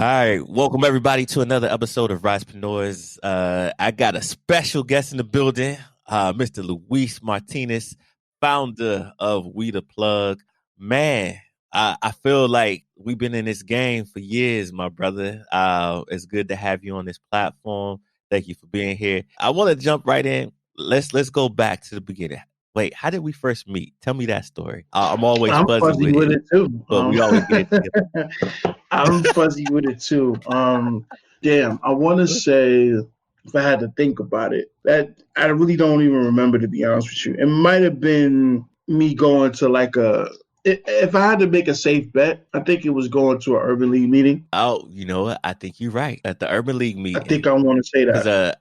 right, welcome everybody to another episode of RiseUrbanNation. I got a special guest in the building, Mr. Luis Martinez, founder of We the Plug. Man, I feel like we've been in this game for years, my brother. It's good to have you on this platform. Thank you for being here. I want to jump right in. Let's go back to the beginning. Wait, how did we first meet? Tell me that story. I'm always I'm fuzzy fuzzy with with it, it too. but we always get it together. I'm fuzzy with it too. Damn, I want to say if I had to think about it, that I really don't even remember, to be honest with you. It might have been me going to like if I had to make a safe bet, I think it was going to an Urban League meeting. Oh, you know what? I think you're right. At the Urban League I meeting, think I want to say because that.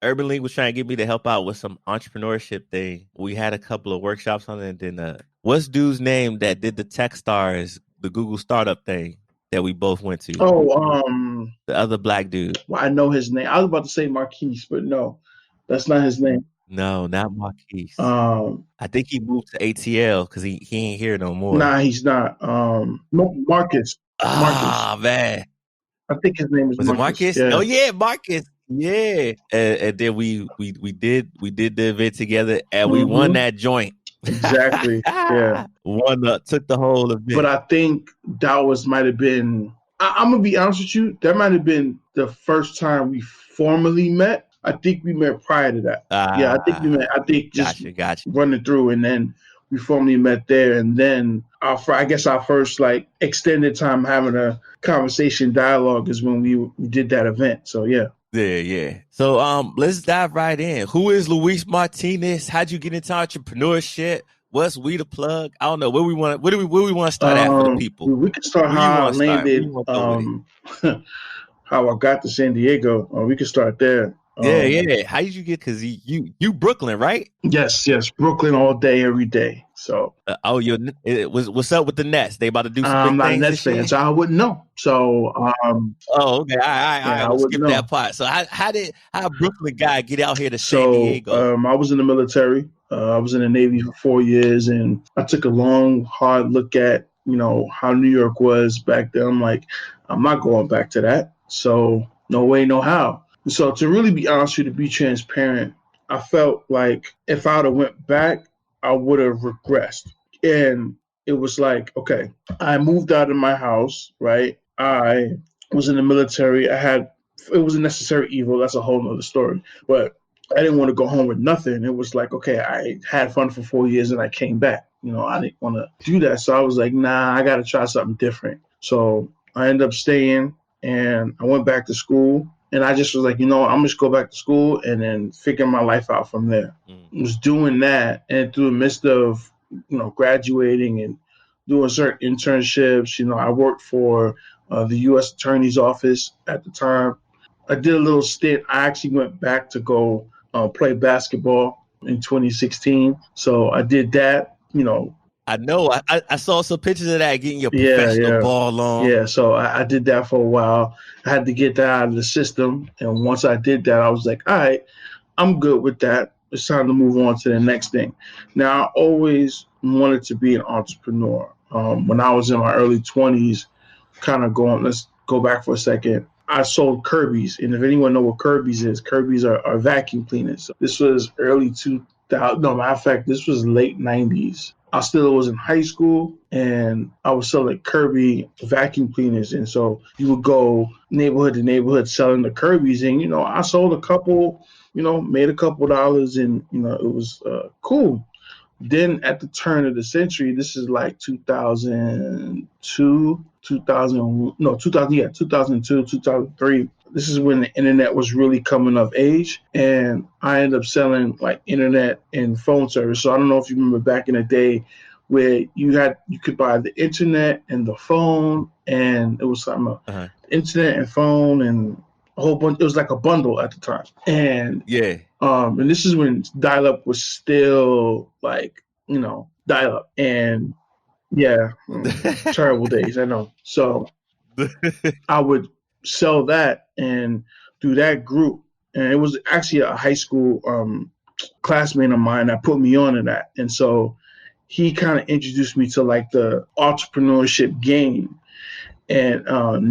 Urban League was trying to get me to help out with some entrepreneurship thing. We had a couple of workshops on it, and then what's dude's name that did the Techstars, the Google startup thing that we both went to? Oh, The other black dude. well, I know his name. I was about to say Marquise, but no, that's not his name. No, not Marquise. Um, I think he moved to ATL because he ain't here no more. nah, he's not. Marcus. Marcus. Ah, man. I think his name is Was it Marcus. Marcus? Yeah. Oh yeah, Marcus. Yeah. And then we did the event together and we won that joint. Exactly. Yeah. Took the whole event. But I think that might have been. I'm gonna be honest with you. That might have been the first time we formally met. I think we met prior to that. Yeah, I think we met. I think just gotcha. running through, and then we formally met there, and then our first like extended time having a conversation dialogue is when we did that event. So yeah. Yeah. So let's dive right in. Who is Luis Martinez? How'd you get into entrepreneurship? What's We the Plug? I don't know. Where we want to start at for the people? We could start how I landed. How I got to San Diego. We could start there. Yeah. How did you get? Because you Brooklyn, right? Yes. Brooklyn all day, every day. So. What's up with the Nets? They about to do some big I'm not a things Nets fan, so I wouldn't know. So. Oh, okay. All right. We'll skip that part. So how did a Brooklyn guy get out here to San Diego? I was in the military. I was in the Navy for 4 years, and I took a long, hard look at how New York was back then. I'm like, I'm not going back to that. So no way, no how. So to really be honest with you, to be transparent, I felt like if I would have went back, I would have regressed. And it was like, okay, I moved out of my house, right? I was in the military. It was a necessary evil. That's a whole nother story. But I didn't want to go home with nothing. It was like, okay, I had fun for 4 years and I came back. I didn't want to do that. So I was like, nah, I got to try something different. So I ended up staying and I went back to school. And I just was like, I'm just go back to school and then figure my life out from there. I was doing that, and through the midst of, graduating and doing certain internships, I worked for the U.S. Attorney's Office at the time. I did a little stint. I actually went back to go play basketball in 2016. So I did that, I know. I saw some pictures of that, getting your professional ball on. Yeah, so I did that for a while. I had to get that out of the system. And once I did that, I was like, all right, I'm good with that. It's time to move on to the next thing. Now, I always wanted to be an entrepreneur. When I was in my early 20s, let's go back for a second. I sold Kirby's. And if anyone know what Kirby's is, Kirby's are vacuum cleaners. So this was early 2000. No, matter of fact, this was late 90s. I still was in high school and I was selling Kirby vacuum cleaners. And so you would go neighborhood to neighborhood selling the Kirby's. And, I sold a couple, made a couple dollars and, it was cool. Then at the turn of the century, this is like 2002, 2003. This is when the internet was really coming of age, and I ended up selling like internet and phone service. So I don't know if you remember back in the day where you could buy the internet and the phone, and it was something internet and phone and a whole bunch. It was like a bundle at the time, and and this is when dial-up was still like dial-up, and terrible days, I know. So I would sell that and do that group. And it was actually a high school classmate of mine that put me on to that. And so he kind of introduced me to like the entrepreneurship game. And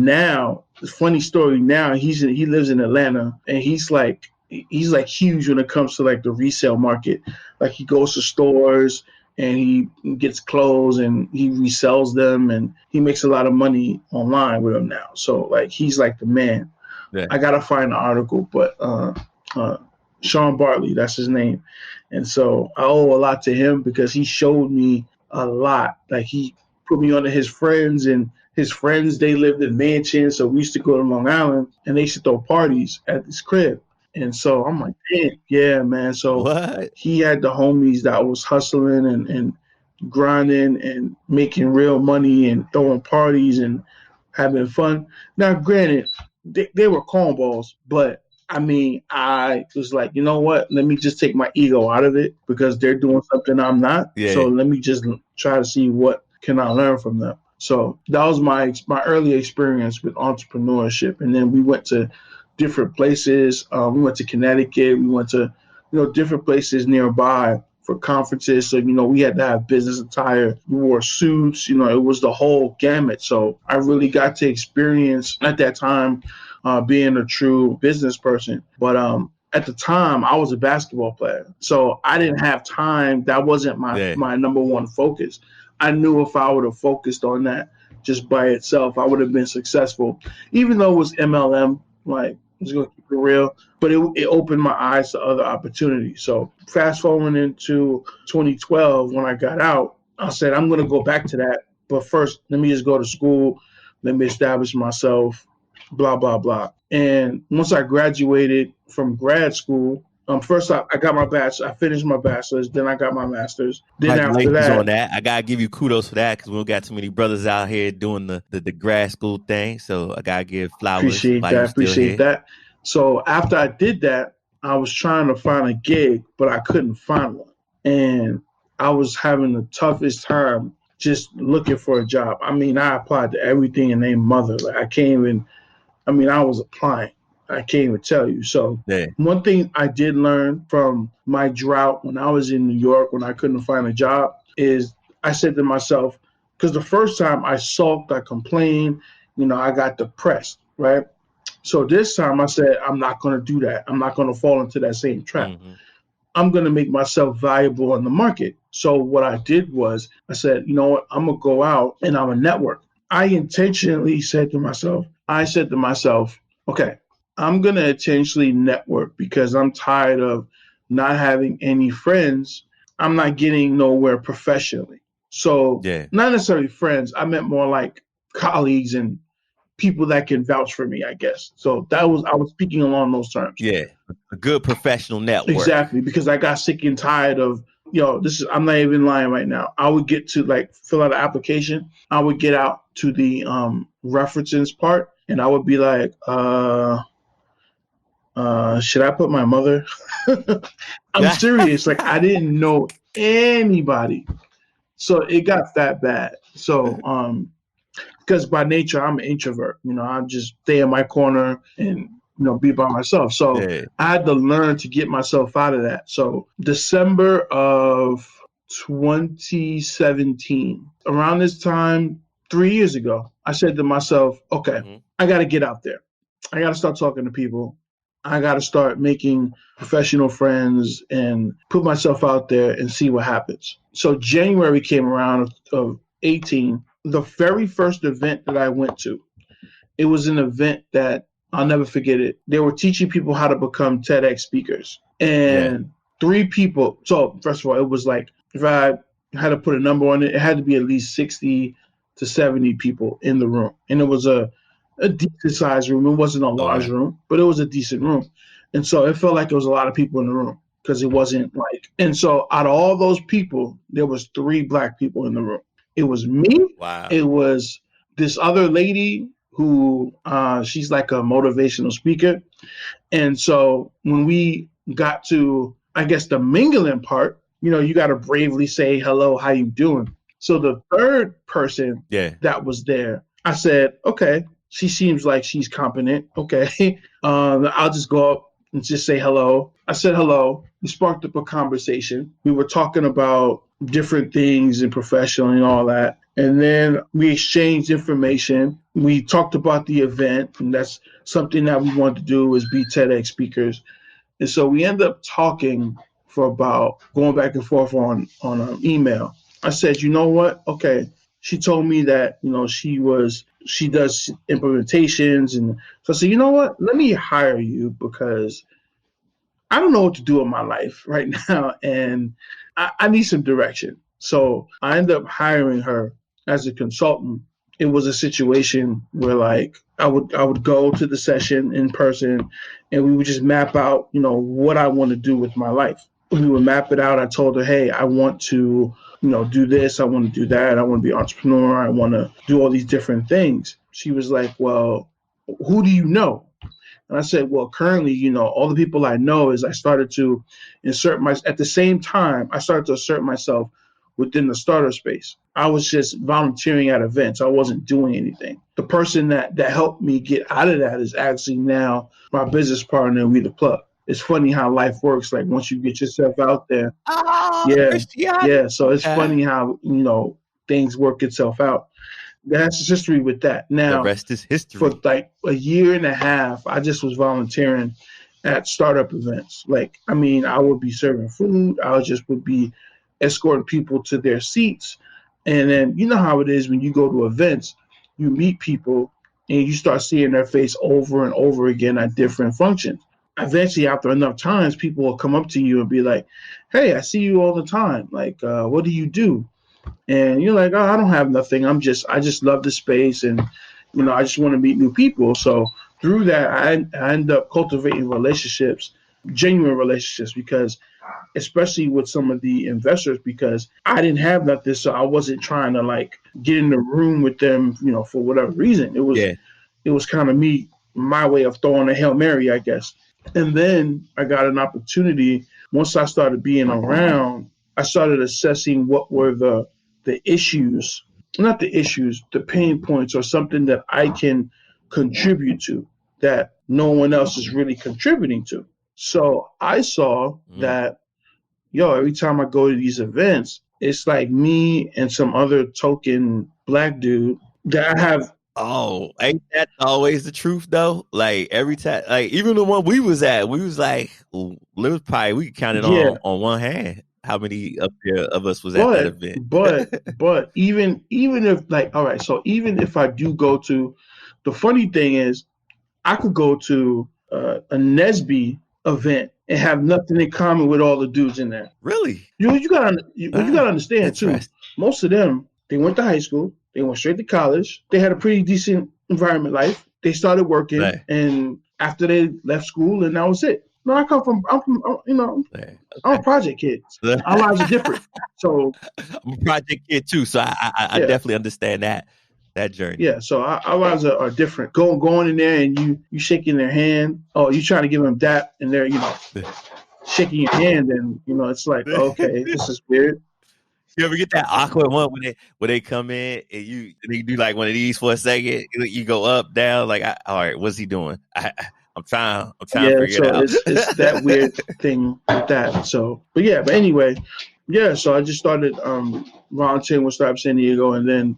now, funny story. Now he lives in Atlanta, and he's like huge when it comes to like the resale market. Like he goes to stores and he gets clothes and he resells them, and he makes a lot of money online with them now. So like he's like the man. Yeah. I gotta find the article, but Sean Bartley, that's his name. And so I owe a lot to him because he showed me a lot. Like he put me onto his friends, and his friends, they lived in mansions. So we used to go to Long Island and they used to throw parties at this crib. And so I'm like, damn, yeah, man. So What? he had the homies that was hustling and grinding and making real money and throwing parties and having fun. Now, granted, they were cornballs, but I mean, I was like, you know what? Let me just take my ego out of it because they're doing something I'm not. Yeah. So let me just try to see what can I learn from them. So that was my early experience with entrepreneurship, and then we went to different places. We went to Connecticut. We went to different places nearby for conferences. So we had to have business attire. We wore suits. It was the whole gamut. So I really got to experience at that time being a true business person. But at the time, I was a basketball player, so I didn't have time. That wasn't my number one focus. I knew if I would have focused on that just by itself, I would have been successful. Even though it was MLM, like I was going to keep it real, but it opened my eyes to other opportunities. So fast forwarding into 2012, when I got out, I said, I'm going to go back to that. But first, let me just go to school. Let me establish myself, blah, blah, blah. And once I graduated from grad school, first I got my bachelor. I finished my bachelor's. Then I got my master's. Then after that, on that, I gotta give you kudos for that because we don't got too many brothers out here doing the grad school thing. So I gotta give flowers. Appreciate that. So after I did that, I was trying to find a gig, but I couldn't find one, and I was having the toughest time just looking for a job. I mean, I applied to everything in their mother. Like I was applying. I can't even tell you. So One thing I did learn from my drought when I was in New York, when I couldn't find a job, is I said to myself, because the first time I sulked, I complained, I got depressed, right? So this time I said, I'm not going to do that. I'm not going to fall into that same trap. Mm-hmm. I'm going to make myself valuable in the market. So what I did was I said, you know what? I'm going to go out and I'm a network. I intentionally said to myself, okay, I'm going to intentionally network because I'm tired of not having any friends. I'm not getting nowhere professionally. So not necessarily friends. I meant more like colleagues and people that can vouch for me, I guess. So I was speaking along those terms. Yeah, a good professional network. Exactly, because I got sick and tired of, I'm not even lying right now. I would get to like fill out an application. I would get out to the references part and I would be like, should I put my mother? I'm serious. Like I didn't know anybody. So it got that bad. So because by nature I'm an introvert. I just stay in my corner and be by myself. So I had to learn to get myself out of that. So December of 2017, around this time, 3 years ago, I said to myself, okay, I got to get out there. I got to start talking to people. I got to start making professional friends and put myself out there and see what happens. So January came around of 18. The very first event that I went to, it was an event that I'll never forget it. They were teaching people how to become TEDx speakers. And 3 people. So first of all, it was like, if I had to put a number on it, it had to be at least 60 to 70 people in the room. And it was a decent sized room. It wasn't a large room, but it was a decent room. And so it felt like there was a lot of people in the room because it wasn't like, and so out of all those people, there was 3 Black people in the room. It was me. Wow. It was this other lady who she's like a motivational speaker. And so when we got to, I guess, the mingling part, you got to bravely say, hello, how you doing? So the third person that was there, I said, okay, she seems like she's competent. Okay. I'll just go up and just say hello. I said hello. We sparked up a conversation. We were talking about different things and professionally and all that. And then we exchanged information. We talked about the event, and that's something that we wanted to do is be TEDx speakers. And so we ended up talking for about going back and forth on email. I said, you know what? Okay. She told me that she does implementations, and so I said, you know what? Let me hire you because I don't know what to do in my life right now, and I need some direction. So I ended up hiring her as a consultant. It was a situation where like I would go to the session in person, and we would just map out, what I want to do with my life. We would map it out. I told her, hey, I want to, do this. I want to do that. I want to be an entrepreneur. I want to do all these different things. She was like, well, who do you know? And I said, well, currently, all the people I know is I started to at the same time, I started to assert myself within the startup space. I was just volunteering at events. I wasn't doing anything. The person that helped me get out of that is actually now my business partner, We the Plug. It's funny how life works. Like once you get yourself out there, Oh, yeah, Christian. yeah. So it's Okay. funny how, things work itself out. That's history with that. The Now, rest is history. for like a year and a half, I just was volunteering at startup events. Like, I mean, I would be serving food. Would be escorting people to their seats. And then you know how it is when you go to events, you meet people and you start seeing their face over and over again at different functions. Eventually, after enough times, people will come up to you and be like, hey, I see you all the time. Like, what do you do? And you're like, oh, I don't have nothing. I just love the space, and I just want to meet new people. So through that, I end up cultivating relationships, genuine relationships, because especially with some of the investors, because I didn't have nothing, so I wasn't trying to like get in the room with them, for whatever reason. It was kind of my way of throwing a Hail Mary, I guess. And then I got an opportunity. Once I started being around, I started assessing what were the issues, not the issues, the pain points, or something that I can contribute to that no one else is really contributing to. So I saw that, every time I go to these events, it's like me and some other token black dude that I have. Oh, ain't that always the truth though? Like every time, like even the one we was at, we was like, probably we could count it on one hand how many up there of us was at that event. But even if like, all right, so even if I do go to, the funny thing is, I could go to a Nesby event and have nothing in common with all the dudes in there. Really? You gotta understand too. Most of them, they went to high school, they went straight to college, they had a pretty decent environment life. They started working, and after they left school, and that was it. No, I'm a project kid. Our lives are different. So I'm a project kid too, so I definitely understand that journey. Yeah, so our lives are different. Going in there and you shaking their hand. Oh, you trying to give them that, and they're shaking your hand, and it's like, okay, this is weird. You ever get that awkward one when they come in and you do like one of these for a second? You go up, down, like, all right, what's he doing? I'm trying to figure it out. It's that weird thing with that. So, but anyway, so I just started volunteering with Startup San Diego, and then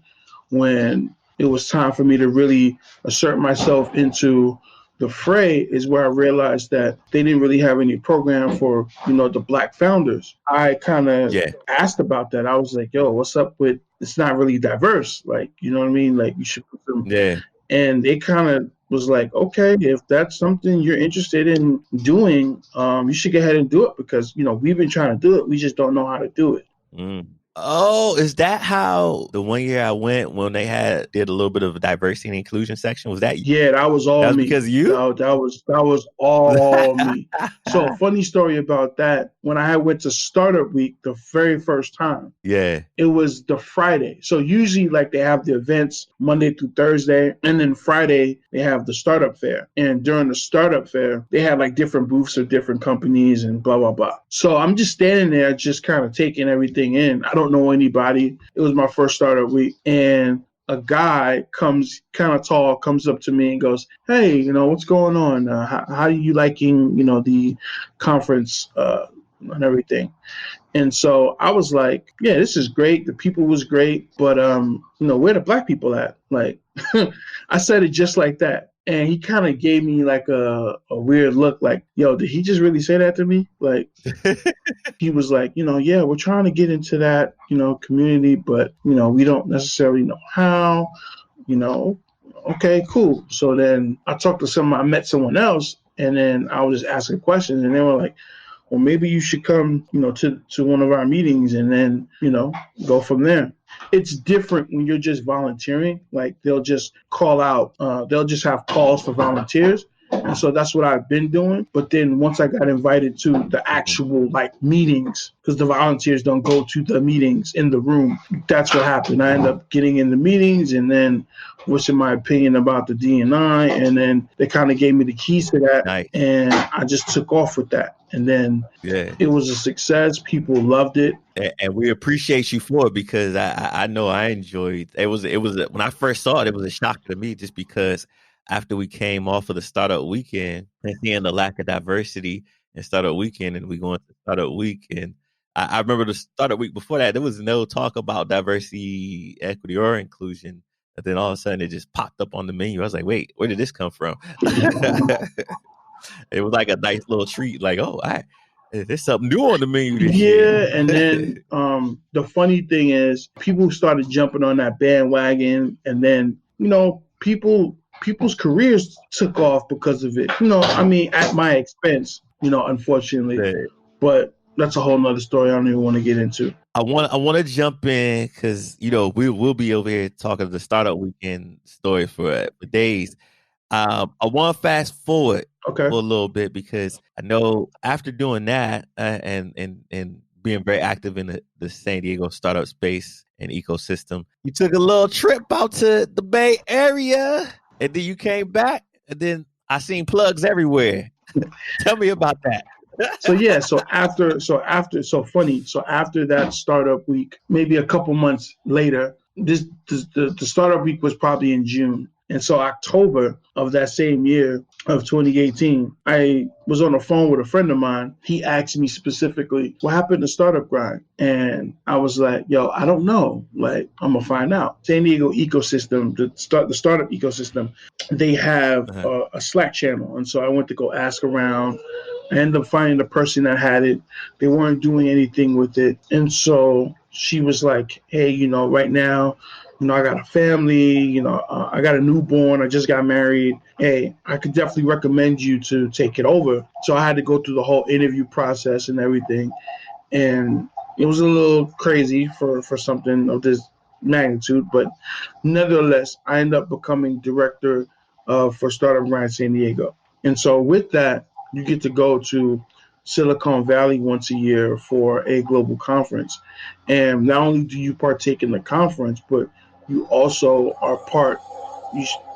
when it was time for me to really assert myself into the fray is where I realized that they didn't really have any program for, the black founders. I kind of asked about that. I was like, yo, what's up with, it's not really diverse. Like, you know what I mean? Like you should put them. Yeah. And they kind of was like, okay, if that's something you're interested in doing, you should go ahead and do it because, we've been trying to do it. We just don't know how to do it. Oh, is that how the one year I went when they did a little bit of a diversity and inclusion section? Was that you? Yeah, that was all me. Because of you? No, that was all me. So funny story about that. When I went to Startup Week the very first time, it was the Friday. So usually like they have the events Monday through Thursday, and then Friday they have the startup fair. And during the startup fair, they had like different booths of different companies and blah, blah, blah. So I'm just standing there, just kind of taking everything in. I don't know anybody. It was my first Startup Week. And a guy comes kind of tall, comes up to me and goes, hey, what's going on? How are you liking, the conference and everything. And so I was like, yeah, this is great. The people was great, but where the black people at? Like, I said it just like that. And he kind of gave me like a weird look, like, yo, did he just really say that to me? Like, he was like, yeah, we're trying to get into that, community, but, we don't necessarily know how, you know. Okay, cool. So then I met someone else, and then I was just asking questions, and they were like, well, maybe you should come, to one of our meetings and then, go from there. It's different when you're just volunteering. Like they'll just call out, they'll just have calls for volunteers. And so that's what I've been doing. But then once I got invited to the actual like meetings, because the volunteers don't go to the meetings in the room, that's what happened. I ended up getting in the meetings and then voicing my opinion about the D&I, and then they kind of gave me the keys to that, Nice. and I just took off with that. And then it was a success. People loved it. And we appreciate you for it, because I know I enjoyed it. Was when I first saw it, it was a shock to me, just because after we came off of the startup weekend and seeing the lack of diversity in startup weekend, and we going to startup week, and I remember the startup week before that, there was no talk about diversity, equity, or inclusion. And then all of a sudden it just popped up on the menu. I was like, wait, where did this come from? It was like a nice little treat. Like, oh, there's something new on the menu this year. Yeah, and then the funny thing is, people started jumping on that bandwagon, and then people's careers took off because of it. I mean, at my expense. Unfortunately, but that's a whole nother story I don't even want to get into. I want to jump in because we'll be over here talking the startup weekend story for days. I want to fast forward for a little bit, because I know after doing that and being very active in the San Diego startup space and ecosystem, you took a little trip out to the Bay Area, and then you came back, and then I seen plugs everywhere. Tell me about that. So after that startup week, maybe a couple months later, the startup week was probably in June. And so October of that same year of 2018, I was on the phone with a friend of mine. He asked me specifically, what happened to Startup Grind? And I was like, yo, I don't know. Like, I'm going to find out. San Diego ecosystem, the startup ecosystem, they have a Slack channel. And so I went to go ask around. I ended up finding the person that had it. They weren't doing anything with it. And so she was like, hey, right now, I got a family, I got a newborn, I just got married. Hey, I could definitely recommend you to take it over. So I had to go through the whole interview process and everything. And it was a little crazy for something of this magnitude, but nevertheless, I ended up becoming director for Startup Grind San Diego. And so with that, you get to go to Silicon Valley once a year for a global conference. And not only do you partake in the conference, but you also are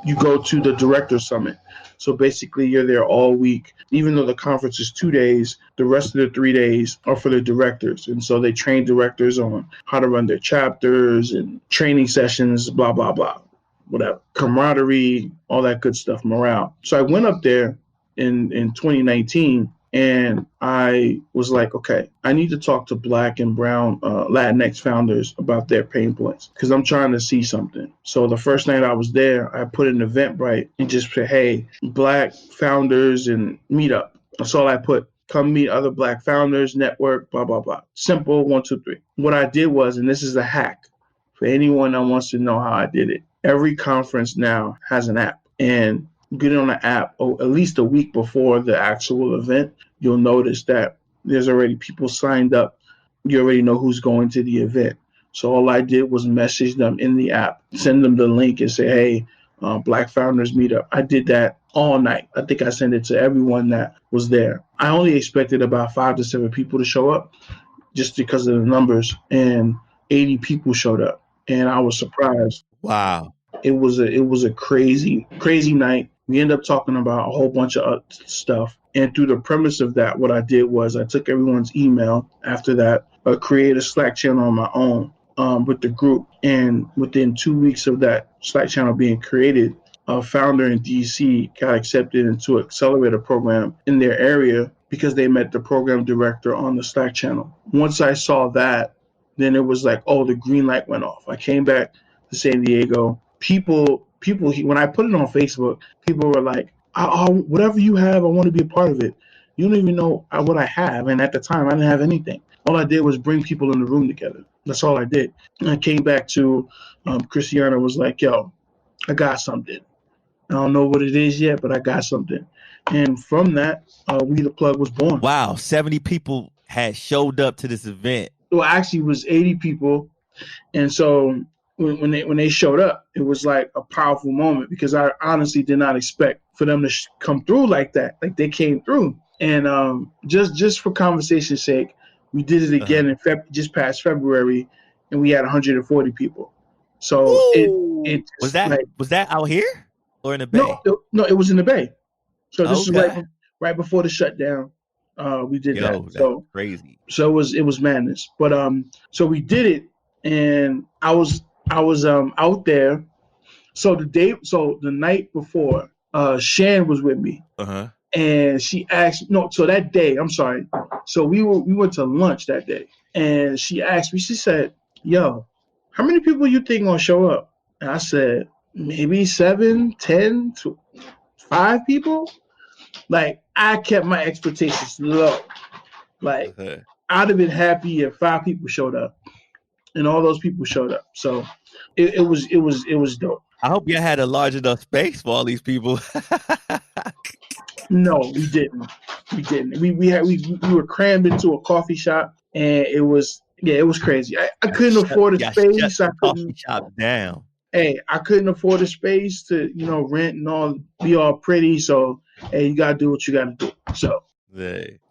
you go to the director summit. So basically you're there all week. Even though the conference is 2 days, the rest of the 3 days are for the directors. And so they train directors on how to run their chapters and training sessions, blah, blah, blah, whatever. Camaraderie, all that good stuff, morale. So I went up there in 2019, and I was like, okay, I need to talk to Black and Brown Latinx founders about their pain points, because I'm trying to see something. So the first night I was there, I put an Eventbrite and just said, hey, Black founders and meetup. That's all I put. Come meet other Black founders, network, blah, blah, blah. Simple, 1, 2, 3. What I did was, and this is a hack for anyone that wants to know how I did it, every conference now has an app. And get on the app at least a week before the actual event, you'll notice that there's already people signed up. You already know who's going to the event. So all I did was message them in the app, send them the link and say, hey, Black Founders Meetup. I did that all night. I think I sent it to everyone that was there. I only expected about 5 to 7 people to show up just because of the numbers, and 80 people showed up, and I was surprised. Wow. It was a crazy night. We ended up talking about a whole bunch of stuff. And through the premise of that, what I did was I took everyone's email after that, created a Slack channel on my own with the group. And within 2 weeks of that Slack channel being created, a founder in DC got accepted into an accelerator program in their area because they met the program director on the Slack channel. Once I saw that, then it was like, oh, the green light went off. I came back to San Diego. People, when I put it on Facebook, people were like, whatever you have, I want to be a part of it. You don't even know what I have. And at the time, I didn't have anything. All I did was bring people in the room together. That's all I did. And I came back to Christiana, was like, yo, I got something. I don't know what it is yet, but I got something. And from that, We the Plug was born. Wow, 70 people had showed up to this event. Well, actually, it was 80 people. And so when they showed up, it was like a powerful moment, because I honestly did not expect for them to come through like that. Like, they came through. And just for conversation's sake, we did it again in just past February, and we had 140 people. So it was that out here or in the Bay? No, it was in the Bay. So this is right before the shutdown. We did that. So crazy. So it was madness. But so we did it, and I was out there. So the night before, Shan was with me. And she asked, so that day, I'm sorry. So we went to lunch that day, and she asked me, she said, yo, how many people you think gonna show up? And I said, maybe 7, 10, 5 people. Like, I kept my expectations low. Like, I'd have been happy if 5 people showed up, and all those people showed up. So it was dope. I hope you had a large enough space for all these people. No, we didn't. We were crammed into a coffee shop, and it was crazy. I couldn't afford a space. Shut the coffee shop down. Hey, I couldn't afford a space to rent and all, be all pretty. So hey, you gotta do what you gotta do. So.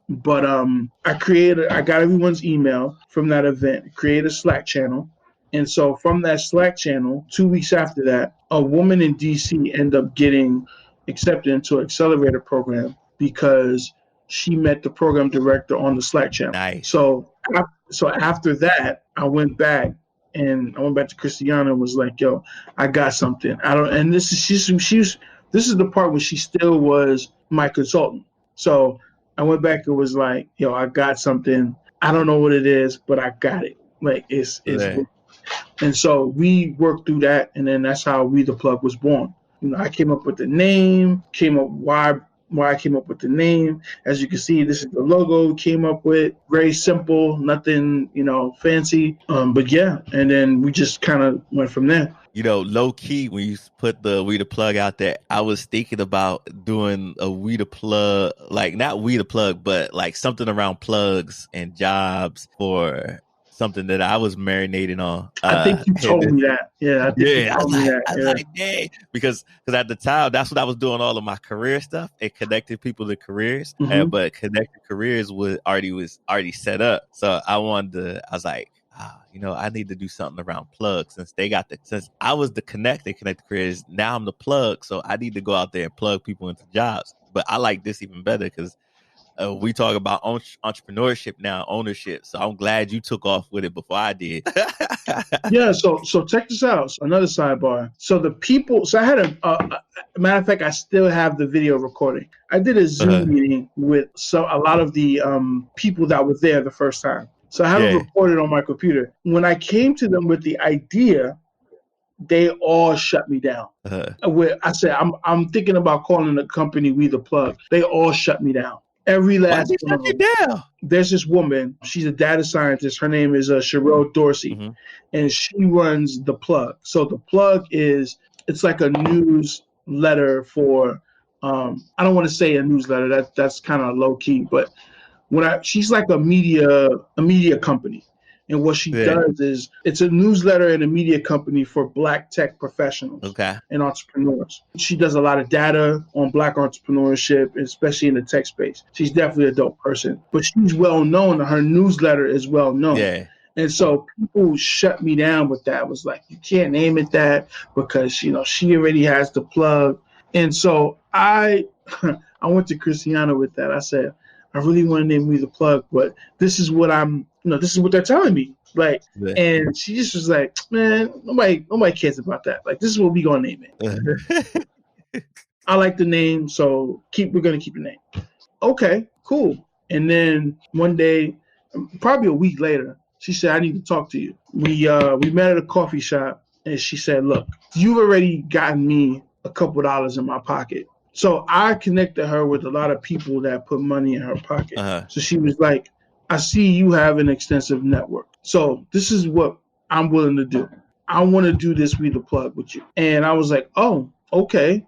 But I got everyone's email from that event, created a Slack channel. And so from that Slack channel, 2 weeks after that, a woman in DC ended up getting accepted into an accelerator program because she met the program director on the Slack channel. Nice. So after that, I went back to Christiana and was like, yo, I got something. This is the part where she still was my consultant. So I went back and was like, yo, I got something. I don't know what it is, but I got it. Like, it's and so we worked through that, and then that's how We the Plug was born. I came up with the name, why I came up with the name. As you can see, this is the logo we came up with. Very simple, nothing, fancy. But yeah, and then we just kind of went from there. Low key, when you put the We the Plug out there, I was thinking about doing a We the Plug, like not We the Plug, but like something around plugs and jobs for something that I was marinating on. I think you told me that. Yeah, I was like, dang, because at the time, that's what I was doing, all of my career stuff. It connected people to careers, but connected careers was already set up. So I was like, I need to do something around plugs, since I was the connected careers. Now I'm the plug, so I need to go out there and plug people into jobs. But I like this even better because we talk about entrepreneurship now, ownership. So I'm glad you took off with it before I did. Yeah. So check this out. Another sidebar. So I had a matter of fact, I still have the video recording. I did a Zoom meeting with a lot of the people that were there the first time. So I have it recorded on my computer. When I came to them with the idea, they all shut me down. I said, I'm thinking about calling the company We the Plug. They all shut me down. Every last one of them. Down? There's this woman. She's a data scientist. Her name is Sherelle Dorsey, and she runs The Plug. So The Plug it's like a newsletter for. I don't want to say a newsletter. That's kind of low key, but she's like a media company. And what she does is it's a newsletter and a media company for Black tech professionals and entrepreneurs. She does a lot of data on Black entrepreneurship, especially in the tech space. She's definitely a dope person, but she's well known. Her newsletter is well known. Yeah. And so people shut me down with that. It was like, you can't name it that because, she already has The Plug. And so I went to Christiana with that. I said, I really want to name We the Plug, but this is what this is what they're telling me. Like, and she just was like, man, nobody cares about that. Like, this is what we gonna name it. I like the name, so we're gonna keep the name. Okay, cool. And then one day, probably a week later, she said, I need to talk to you. We met at a coffee shop, and she said, look, you've already gotten me a couple dollars in my pocket. So I connected her with a lot of people that put money in her pocket. So she was like, I see you have an extensive network. So this is what I'm willing to do. I want to do this We the Plug with you. And I was like, oh, okay.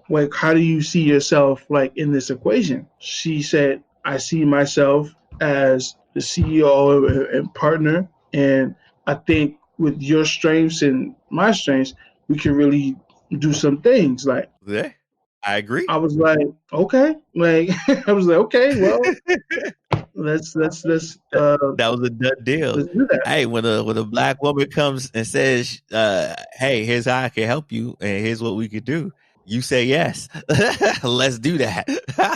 Like, how do you see yourself like in this equation? She said, I see myself as the CEO and partner. And I think with your strengths and my strengths, we can really do some things. Like, yeah, I agree. I was like, okay. Like, I was like, okay, well, let's that was a done deal. let's do that. Hey, when a black woman comes and says, "Hey, here's how I can help you, and here's what we could do," you say yes. Let's do that.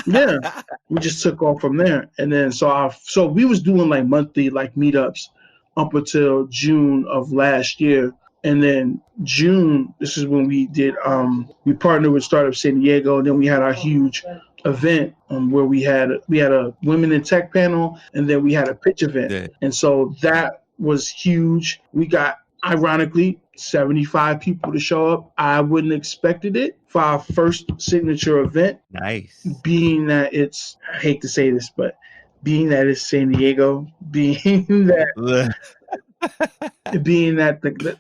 Yeah, we just took off from there, and then so we was doing like monthly like meetups up until June of last year, and then June, this is when we did we partnered with Startup San Diego, and then we had our huge event where we had a women in tech panel, and then we had a pitch event. Yeah. And so that was huge. We got, ironically, 75 people to show up. I wouldn't expected it for our first signature event. Nice. Being that it's, I hate to say this, but being that it's San Diego, being that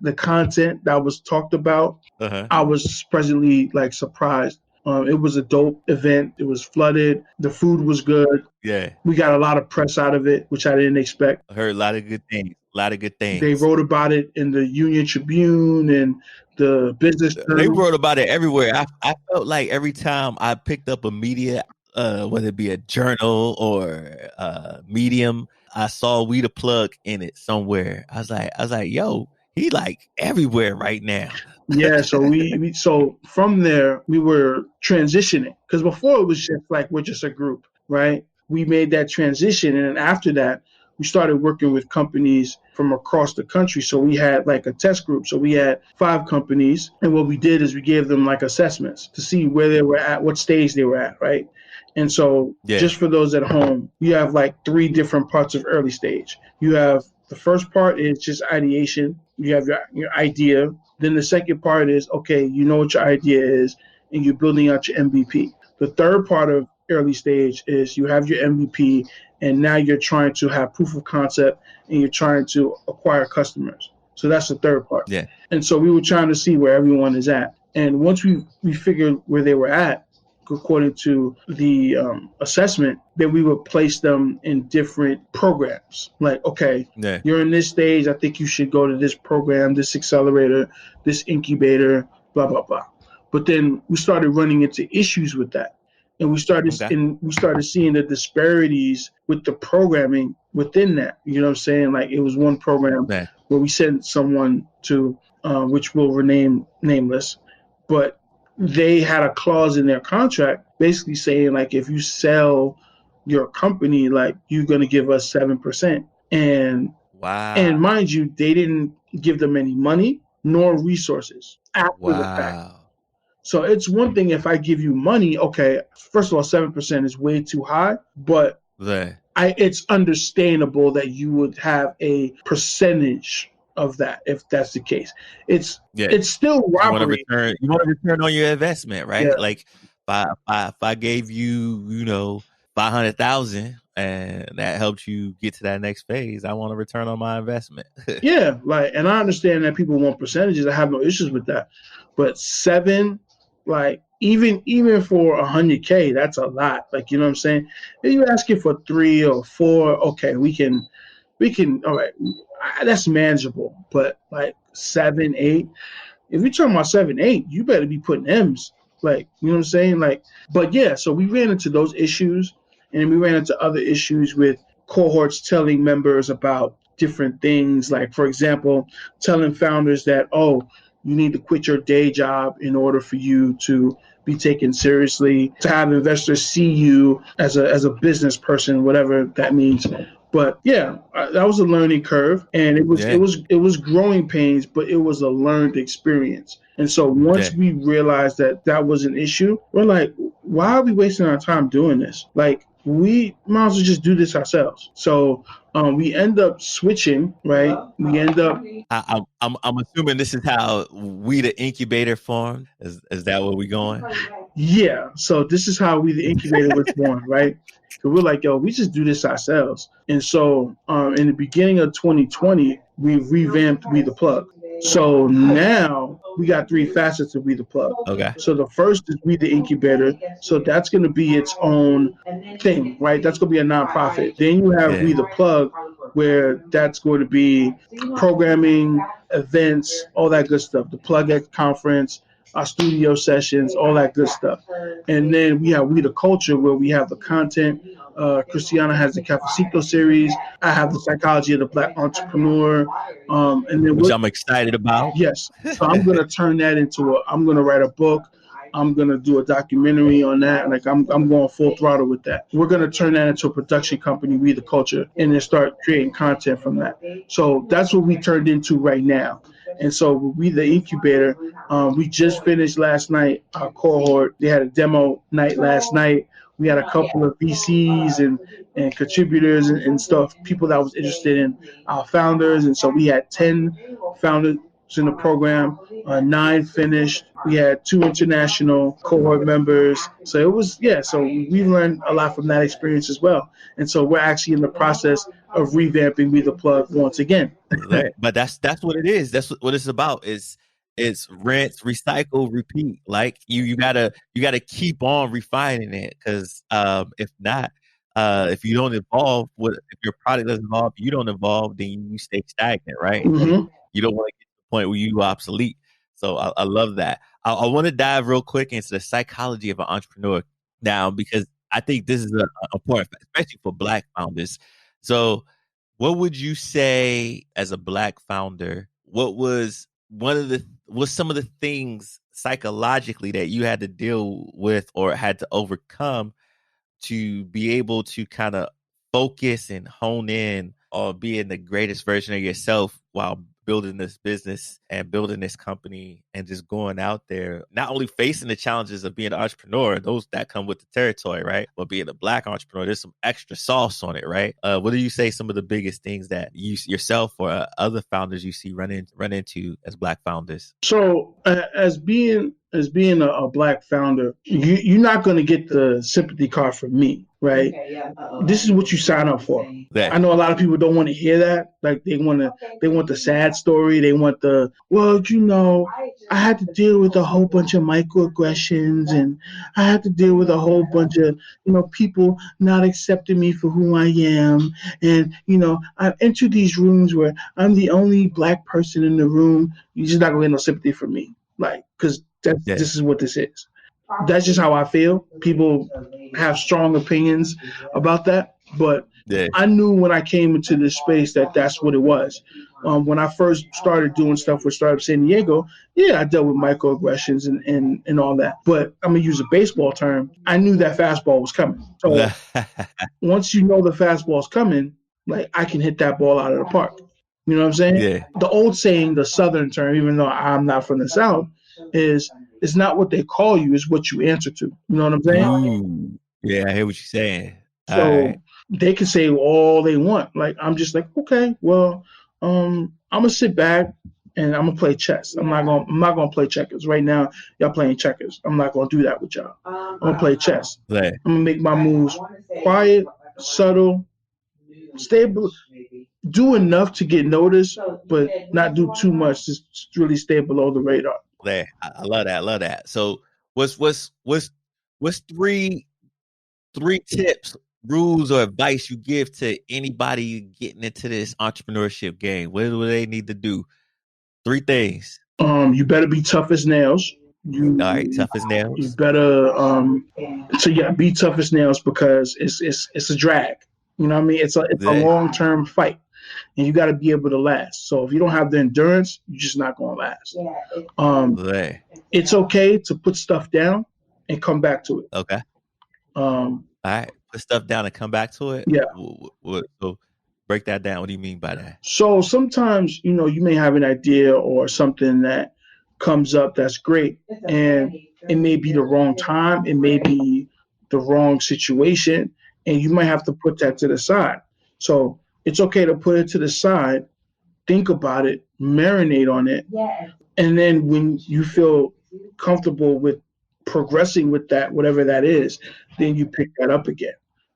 the content that was talked about, I was presently like surprised. It was a dope event. It was flooded. The food was good. Yeah. We got a lot of press out of it, which I didn't expect. I heard a lot of good things. They wrote about it in the Union Tribune and the Business Journal. They wrote about it everywhere. I felt like every time I picked up a media, whether it be a journal or Medium, I saw We the Plug in it somewhere. I was like, yo, he like everywhere right now. Yeah, so so from there we were transitioning, because before it was just like we're just a group, right? We made that transition, and then after that we started working with companies from across the country. So we had like a test group. So we had 5 companies, and what we did is we gave them like assessments to see where they were at, what stage they were at, right? And so just for those at home, you have like 3 different parts of early stage. You have the first part is just ideation. You have your idea. Then the second part is, okay, you know what your idea is, and you're building out your MVP. The third part of early stage is you have your MVP, and now you're trying to have proof of concept, and you're trying to acquire customers. So that's the third part. Yeah. And so we were trying to see where everyone is at. And once we figured where they were at, according to the assessment, then we would place them in different programs. Like, okay, you're in this stage. I think you should go to this program, this accelerator, this incubator, blah, blah, blah. But then we started running into issues with that. And we started seeing the disparities with the programming within that. You know what I'm saying? Like, it was one program where we sent someone to, which we'll rename nameless, but they had a clause in their contract basically saying, like, if you sell your company, like, you're going to give us 7%. And and mind you, they didn't give them any money nor resources after the fact. So it's one thing if I give you money, okay, first of all, 7% is way too high, but it's understandable that you would have a percentage of that if that's the case. It's still robbery. You want to return on your investment, right? Yeah. Like if I gave you, 500,000 and that helped you get to that next phase, I want to return on my investment. Yeah, like, and I understand that people want percentages. I have no issues with that. But 7, like, even for 100K, that's a lot. Like, you know what I'm saying? If you asking for 3 or 4, okay, we can, all right, that's manageable. But like 7, 8, if you're talking about 7, 8, you better be putting M's. Like, you know what I'm saying? Like, but yeah, so we ran into those issues, and we ran into other issues with cohorts telling members about different things. Like, for example, telling founders that, oh, you need to quit your day job in order for you to be taken seriously, to have investors see you as a business person, whatever that means. But yeah, that was a learning curve, and it was growing pains, but it was a learned experience. And so once we realized that was an issue, we're like, why are we wasting our time doing this? Like, we might as well just do this ourselves. So we end up switching, right? We end up I'm assuming this is how we the incubator formed. Is that where we going? Yeah, so this is how we the incubator was born, right? So we're like, yo, we just do this ourselves. And so in the beginning of 2020, we revamped We the Plug. So now we got three facets of We the Plug. Okay. So the first is We the Incubator. So that's going to be its own thing, right? That's going to be a nonprofit. Then you have We the Plug, where that's going to be programming, events, all that good stuff. The Plug X conference, our studio sessions, all that good stuff. And then we have We the Culture, where we have the content. Christiana has the Cafecito series. I have the Psychology of the Black Entrepreneur. And then which I'm excited about. Yes. So I'm gonna turn that into I'm gonna write a book. I'm gonna do a documentary on that. Like I'm going full throttle with that. We're gonna turn that into a production company, We the Culture, and then start creating content from that. So that's what we turned into right now. And so We the Incubator, we just finished last night our cohort. They had a demo night last night. We had a couple of VCs and contributors and stuff, people that was interested in our founders. And so we had 10 founders in the program, 9 finished. We had 2 international cohort members. So it was, so we learned a lot from that experience as well. And so we're actually in the process of revamping We the Plug once again. But that's what it is. That's what it's about. It's rinse, recycle, repeat. Like you gotta keep on refining it, because if not, if you don't evolve, if your product doesn't evolve, you don't evolve, then you stay stagnant, right? Mm-hmm. You don't want to get to the point where you obsolete. So I love that. I want to dive real quick into the psychology of an entrepreneur now, because I think this is a important, especially for Black founders. So what would you say as a Black founder? What's some of the things psychologically that you had to deal with or had to overcome to be able to kind of focus and hone in on being the greatest version of yourself while building this business and building this company and just going out there, not only facing the challenges of being an entrepreneur, those that come with the territory, right? But being a Black entrepreneur, there's some extra sauce on it, right? What do you say some of the biggest things that you yourself or other founders you see run into as Black founders? So as being a Black founder, you're not going to get the sympathy card from me, right? This is what you sign up for. Yeah. I know a lot of people don't want to hear that. Like they want the sad story. They want I had to deal with a whole bunch of microaggressions, and I had to deal with a whole bunch of people not accepting me for who I am, and I've entered these rooms where I'm the only Black person in the room. You're just not gonna get no sympathy from me, like, because this is what this is. That's just how I feel. People have strong opinions about that, but I knew when I came into this space that that's what it was. When I first started doing stuff with Startup San Diego, I dealt with microaggressions and all that. But I'm gonna use a baseball term. I knew that fastball was coming. So once you know the fastball's coming, like I can hit that ball out of the park. You know what I'm saying? Yeah. The old saying, the Southern term, even though I'm not from the South, is it's not what they call you, it's what you answer to. You know what I'm saying? Ooh. Yeah, I hear what you're saying. So they can say all they want. Like I'm just like, okay, well, I'm gonna sit back and I'm gonna play chess. I'm not gonna play checkers. Right now, y'all playing checkers. I'm not gonna do that with y'all. I'm gonna play chess. I'm gonna make my moves quiet, subtle, stable. Do enough to get noticed, but not do too much. Just really stay below the radar. I love that. I love that. So what's three tips, rules, or advice you give to anybody getting into this entrepreneurship game? What do they need to do? 3 things. You better be tough as nails. All right, tough as nails. You better be tough as nails, because it's a drag. You know what I mean? It's a long-term fight, and you got to be able to last. So if you don't have the endurance, you're just not going to last. It's okay to put stuff down and come back to it. Okay. All right, put stuff down and come back to it. Yeah. So break that down. What do you mean by that? So sometimes you may have an idea or something that comes up that's great, and it may be the wrong time, it may be the wrong situation, and you might have to put that to the side. So it's okay to put it to the side, think about it, marinate on it, and then when you feel comfortable with progressing with that, whatever that is, then you pick that up again,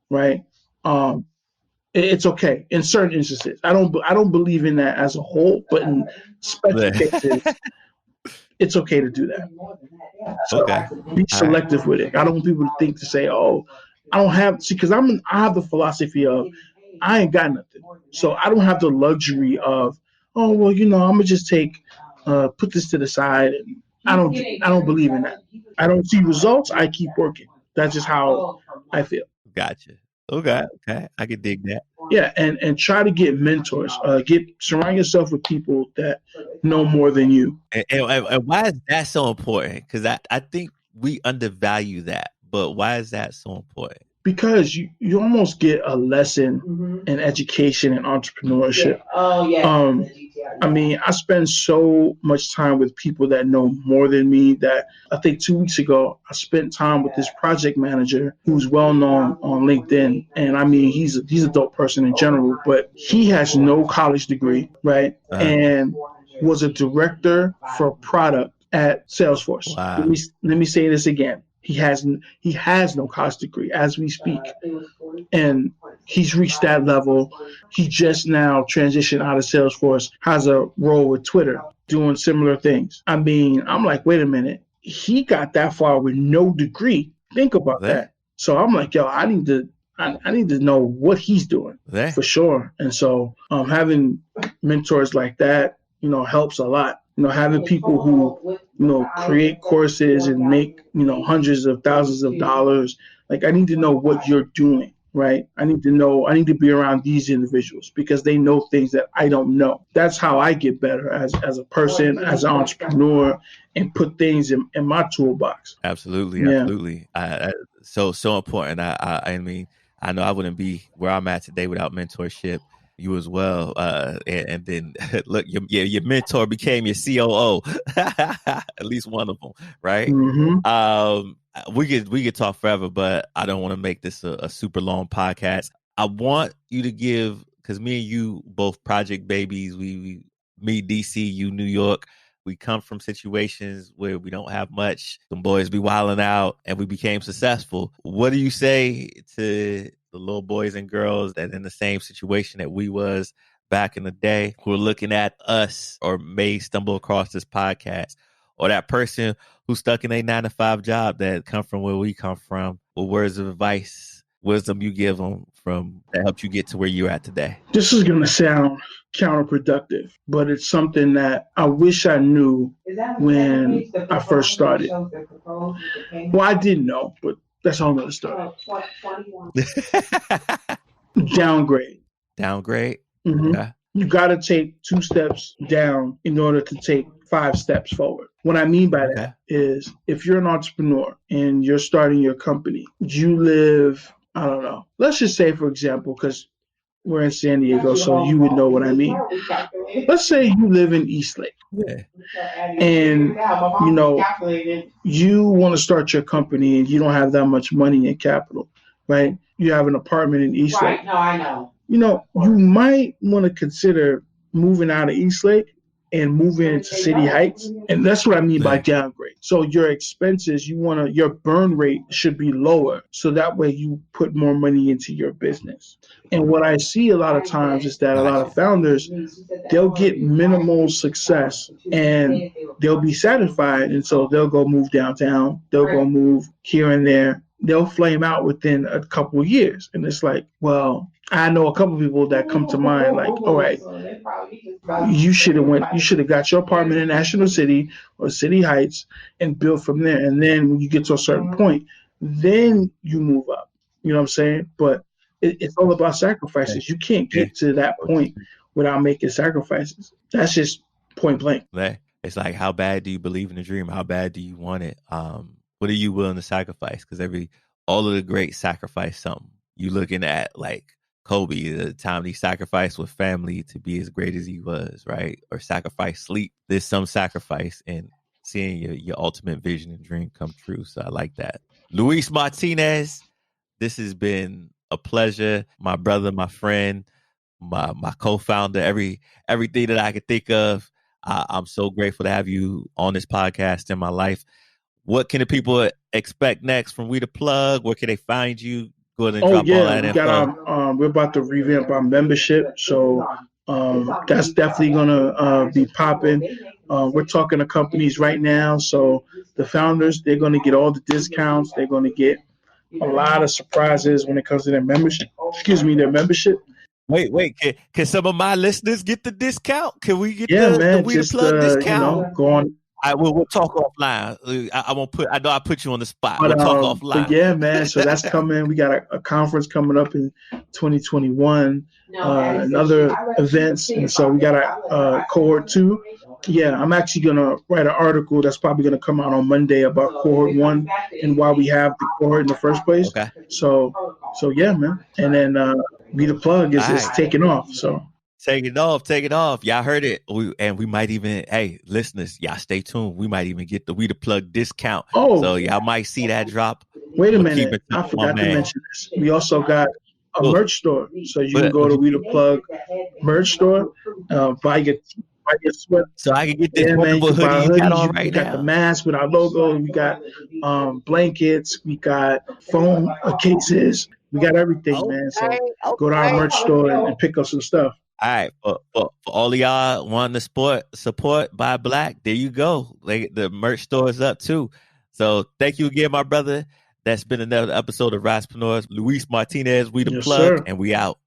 right? Um, it's okay in certain instances. I don't believe in that as a whole, but in special cases, it's okay to do that. So Okay. be All right. selective with it. I don't want people to think to say, "Oh, I don't have," see, because I have the philosophy of I ain't got nothing, so I don't have the luxury of, oh well, I'm gonna just put this to the side. I don't believe in that. I don't see results. I keep working. That's just how I feel. Gotcha. Okay. Okay. I can dig that. Yeah, and try to get mentors. Surround yourself with people that know more than you. And why is that so important? Because I think we undervalue that, but why is that so important? Because you almost get a lesson in education and entrepreneurship. I mean, I spend so much time with people that know more than me that I think 2 weeks ago, I spent time with this project manager who's well known on LinkedIn. And I mean, he's a dope person in general, but he has no college degree, right? Uh-huh. And was a director for product at Salesforce. Let Wow. me let me say this again. He has no college degree as we speak, and he's reached that level. He just now transitioned out of Salesforce, has a role with Twitter, doing similar things. I mean, I'm like, wait a minute, he got that far with no degree. Think about There. that. So I'm like, yo, I need to know what he's doing There. for sure. And so having mentors like that, helps a lot. Having people who, create courses and make, hundreds of thousands of dollars. Like I need to know what you're doing, right? I need to be around these individuals because they know things that I don't know. That's how I get better as a person, as an entrepreneur, and put things in my toolbox. Absolutely. Yeah. Absolutely. So important. I mean, I know I wouldn't be where I'm at today without mentorship. You as well. And then look, your mentor became your COO, at least one of them, right? Mm-hmm. We could talk forever, but I don't want to make this a super long podcast. I want you to give, because me and you both project babies. We me DC, you New York. We come from situations where we don't have much. Some boys be wilding out, and we became successful. What do you say to the little boys and girls that in the same situation that we was back in the day, who are looking at us or may stumble across this podcast, or that person who's stuck in a 9-to-5 job that come from where we come from? What words of advice, wisdom you give them from that helped you get to where you're at today? This is going to sound counterproductive, but it's something that I wish I knew when I first started. Well, I didn't know, but that's all another story. Downgrade. Downgrade. Mm-hmm. Okay. You got to take 2 steps down in order to take 5 steps forward. What I mean by that is if you're an entrepreneur and you're starting your company, you live, I don't know, let's just say, for example, because we're in San Diego, so you would know what I mean. Let's say you live in Eastlake. Yeah. And, you want to start your company and you don't have that much money in capital, right? You have an apartment in Eastlake. Right, no, I know. You might want to consider moving out of Eastlake and moving into City Heights. And that's what I mean by downgrade. So your expenses, your burn rate should be lower. So that way you put more money into your business. And what I see a lot of times is that a lot of founders, they'll get minimal success and they'll be satisfied. And so they'll go move downtown. They'll go move here and there. They'll flame out within a couple of years. And it's like, well, I know a couple of people that come to mind like, all right, you should have got your apartment in National City or City Heights and built from there. And then when you get to a certain point, then you move up. You know what I'm saying? But it's all about sacrifices. You can't get to that point without making sacrifices. That's just point blank. It's like, how bad do you believe in the dream? How bad do you want it? What are you willing to sacrifice? Because all of the greats sacrifice something. You looking at like Kobe, the time he sacrificed with family to be as great as he was, right? Or sacrifice sleep. There's some sacrifice in seeing your ultimate vision and dream come true. So I like that. Luis Martinez, this has been a pleasure. My brother, my friend, my co-founder, everything that I could think of. I'm so grateful to have you on this podcast in my life. What can the people expect next from We the Plug? Where can they find you? Go ahead and Oh drop all yeah, that we got info. our we're about to revamp our membership, so that's definitely gonna be popping. We're talking to companies right now, so the founders they're gonna get all the discounts. They're gonna get a lot of surprises when it comes to their membership. Excuse me, their membership. Wait. Can some of my listeners get the discount? Can we get Yeah, the man, We the just Plug discount? go on. We'll talk offline. I won't put. I know I put you on the spot. We'll But talk but offline. yeah, man. So that's coming. We got a conference coming up in 2021, and other events, and so we got a cohort 2. Yeah, I'm actually gonna write an article that's probably gonna come out on Monday about cohort 1 and why we have the cohort in the first place. Okay. So yeah, man. And then Be the Plug is taking off. So. Take it off. Y'all heard it. We might even, hey, listeners, y'all stay tuned. We might even get the We the Plug discount. Oh, so y'all might see that drop. Wait a minute. I forgot to mention this. We also got a merch store. So you can go to We the Plug merch store, buy your sweat. So I can get this man, you wonderful can buy hoodie you got on hoodies. right We got now. the mask with our logo. We got blankets. We got phone cases. We got everything, man. So go to our merch store and pick up some stuff. All right, for all of y'all wanting to support Buy Black, there you go. The merch store is up too. So thank you again, my brother. That's been another episode of RiseUrbanNation. Luis Martinez, We the Yes, Plug, sir. and we out.